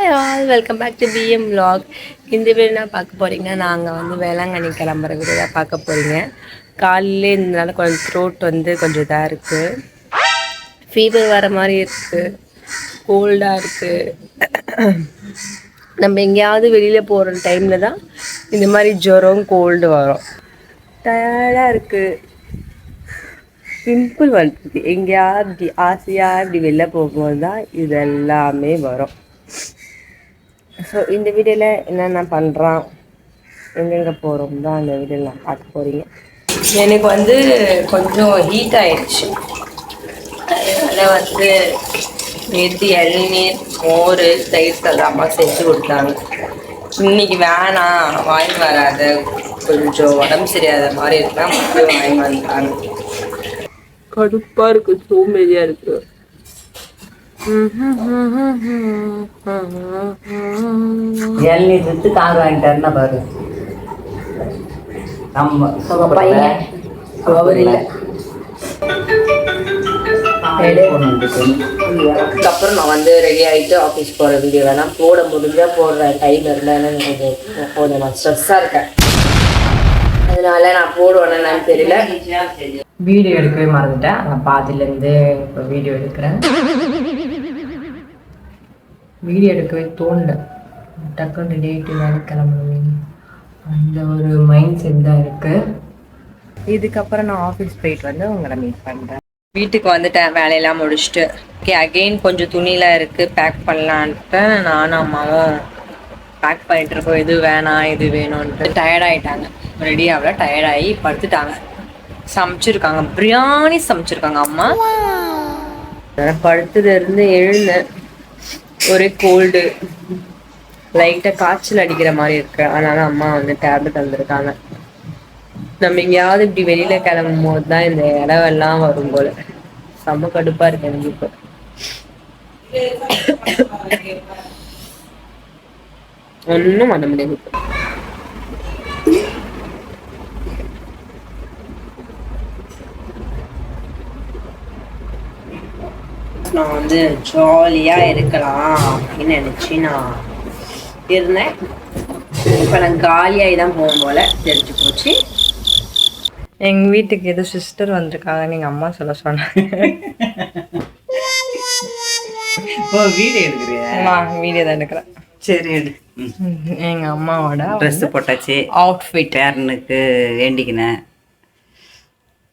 Hi all, welcome back to PM vlog. இந்த video என்ன பார்க்க போகிறீங்கன்னா, நாங்கள் வந்து வேளாங்கண்ணி கிளம்புற வீடியோ தான் பார்க்க போகிறீங்க. காலையிலே இருந்தனால கொஞ்சம் த்ரோட் வந்து கொஞ்சம் இதாக இருக்குது, ஃபீவர் வர மாதிரி இருக்குது, கோல்டாக இருக்குது. நம்ம எங்கேயாவது வெளியில் போகிற டைமில் தான் இந்த மாதிரி ஜுரம் கோல்டு வரும். டயர்டாக இருக்குது, சிம்பிள் வந்துட்டு எங்கேயாவது இப்படி ஆசையாக இப்படி வெளில போகும்போது தான் இது எல்லாமே வரும். ஸோ இந்த வீடியோவில் என்னென்ன பண்ணுறான், எங்கெங்கே போகிறோம் தான் அந்த வீடியோவில் நான் பார்க்க போகிறீங்க. எனக்கு வந்து கொஞ்சம் ஹீட் ஆயிடுச்சு, அதனால் வந்து நேற்று இளநீர் மோர் தயிர் சாதம் செஞ்சு கொடுத்தாங்க. இன்னைக்கு வேணாம் வாங்கி வராத, கொஞ்சம் உடம்பு சரியாத மாதிரி இருக்கா, மட்டும் வாங்கி வந்துட்டாங்க. கடுப்பாக இருக்குது, சோம்பேறியாக இருக்குது. இளநீர் வித்து கார் வாங்கிட்டாருன்னா பாரு, நம்ம பையன் அவர் இல்லை. அதுக்கப்புறம் நான் வந்து ரெடி ஆகிட்டு ஆஃபீஸ் போகிற வீடியோ வேணாம் போட முடிஞ்சால் போடுறேன். டைம் இருந்தால் எனக்கு போதும், நான் ஸ்ட்ரெஸ்ஸாக இருக்கேன், அதனால நான் போடுவேன்னு தெரியல. வீடியோ எடுக்கவே மறந்துட்டேன், நான் பாதியிலேருந்து இப்போ வீடியோ எடுக்கிறேன். வீடியோ எடுக்கவே தோணல, டக்குன்னு ரெடி ஆகிட்டு வேலை கிளம்பணும், அந்த ஒரு மைண்ட் செட் தான் இருக்குது. இதுக்கப்புறம் நான் ஆஃபீஸ் போயிட்டு வந்து உங்களை மீட் பண்ணுறேன். வீட்டுக்கு வந்துட்டேன், வேலையெல்லாம் முடிச்சுட்டு. ஓகே, அகெயின் கொஞ்சம் துணிலாம் இருக்குது, பேக் பண்ணலான்ட்டு நானும் அம்மாவும் பேக் பண்ணிட்டு இருக்கோம். இது வேணாம் இது வேணும்ன்ட்டு டயர்டாகிட்டாங்க, ரெடி ஆகல, டயர்டாகி படுத்துட்டாங்க. சமைச்சிருக்காங்க, பிரியாணி சமைச்சிருக்காங்க அம்மா. படுத்ததுலேருந்து எழுந்தேன், ஒரே கோல்டு, லைட்டாக காய்ச்சல் அடிக்கிற மாதிரி இருக்கு, அதனால அம்மா வந்து டேப்லெட் வந்திருக்காங்க. நம்ம எங்கேயாவது இப்படி வெளியில கிளம்பும் போது தான் இந்த இடவெல்லாம் வரும் போல, செம்ம கடுப்பா இருக்கு எனக்கு இப்போ. ஒன்றும் பண்ண முடியாது. நான் வந்து ஜாலியாக இருக்கலாம் அப்படின்னு நினச்சி நான் இருந்தேன். இப்போ நான் காலியாகி தான் போகும் போல தெரிஞ்சு போச்சு. எங்கள் வீட்டுக்கு எது சிஸ்டர் வந்திருக்காங்கன்னு எங்கள் அம்மா சொல்ல சொன்னாங்க. வீடியோ எடுக்கிறியா? வீடியோ தான் எடுக்கிறேன். சரி எடு. எங்கள் அம்மாவோட ட்ரெஸ்ஸு போட்டாச்சு, அவுட்ஃபிட் பேரனுக்கு வேண்டிக்கினேன்.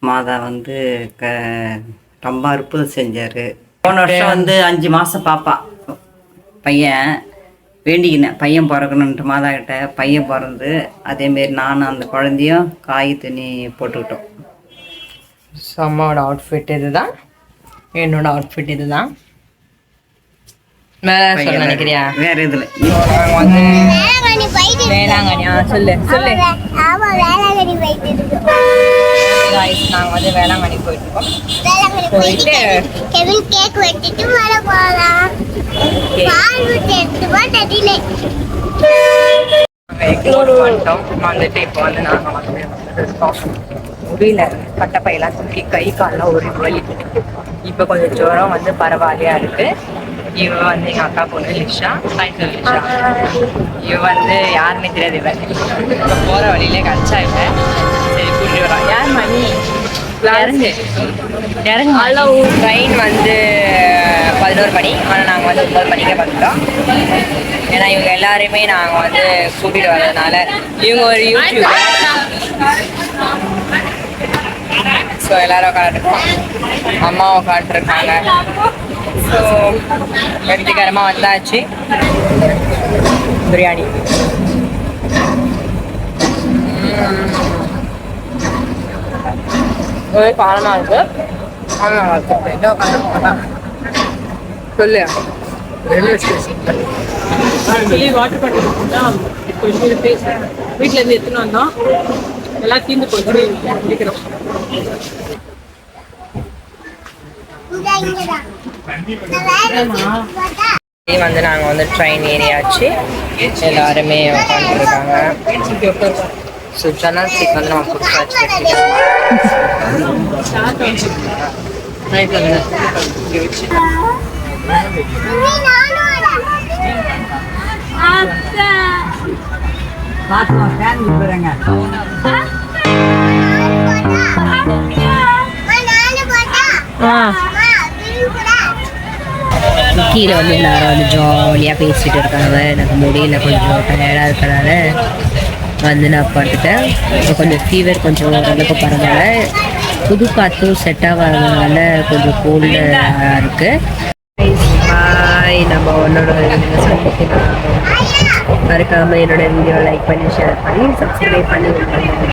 மாதா வந்து ரொம்ப அற்புதம் செஞ்சார். போன வருஷம் வந்து 5 மாதம் பாப்பா பையன் வேண்டிக்கினேன், பையன் பிறக்கணுன்ட்டு மாதா கிட்ட. பையன் பிறந்து அதேமாரி நானும் அந்த குழந்தையும் காய் தண்ணி போட்டுக்கிட்டோம். ஸோ அம்மாவோட அவுட்ஃபிட் இது தான், என்னோட அவுட்ஃபிட் இது தான். வேற சொல்ல நினைக்கிறியா? வேற இதில் நாங்கள் வந்து வேளாங்கண்ணியா சொல்லு சொல்லு. நாங்கள் வந்து வேளாங்கண்ணி போயிட்டு இருக்கோம். போயிட்டு வந்துட்டோம். வந்துட்டு இப்போ வந்து நாங்கள் வந்து முடியல, கட்டப்பையெல்லாம் தூக்கி கை காலெலாம் ஒரு வலி. இப்போ கொஞ்சம் ஜுரம் வந்து பரவாயில்லையா இருக்கு. இவன் வந்து எங்கள் அக்கா பொண்ணு லிஷா, லிஷா. இவன் வந்து யாருமே தெரியாது. இவன் இப்போ போகிற வழியிலே கடிச்சா இவன். சரி கூட்டிட்டு வரான். யார் மணி இறங்கு இறங்கு. ட்ரெயின் வந்து 11 மணி, ஆனால் நாங்கள் வந்து 9 மணிக்கே வந்துட்டோம். ஏன்னா இவங்க எல்லாருமே நாங்கள் வந்து கூட்டிகிட்டு வர்றதுனால இவங்க ஒரு யூடியூப். ஸோ எல்லாரும் உட்காந்துருக்கோம், அம்மா உட்காந்துருக்காங்க. ஸோ வெற்றிகரமாக வந்தாச்சு. பிரியாணி ஒரே காரணமாக இருக்கு, ஆனால் இருக்கு. என்ன சொல்லு. ரயில்வே ஸ்டேஷன் வாட்டர் பாட்டில் தான் வீட்டிலேருந்து எடுத்துன்னு வந்தோம், எல்லாம் தீர்ந்து போச்சு, குடிக்கிறோம். வந்து நாங்கள் வந்து ட்ரெயின் ஏறியாச்சு, எல்லாருமே உட்காந்துருக்காங்க. ஸோ ஜன்னல் சீட் வந்து நம்ம பிடிச்சாச்சு. பார்த்துக்கலாம் ஃபேன் கொடுக்குறேங்க. கீழே வந்து எல்லாரும் வந்து ஜாலியாக பேசிட்டு இருக்காங்க. எனக்கு முடியல, கொஞ்சம் டயர்டாக இருக்கிறனால வந்து நான் படுத்துட்டேன். இப்போ கொஞ்சம் ஃபீவர் கொஞ்சம் ஓரளவுக்கு பரவாயில்ல. புது காற்றும் செட் ஆகாததுனால கொஞ்சம் கோல்டாக இருக்குது. பாய், நம்ம உன்னோட சந்திக்கலாம். மறக்காமல் என்னோட வீடியோ லைக் பண்ணி ஷேர் பண்ணி சப்ஸ்கிரைப் பண்ணி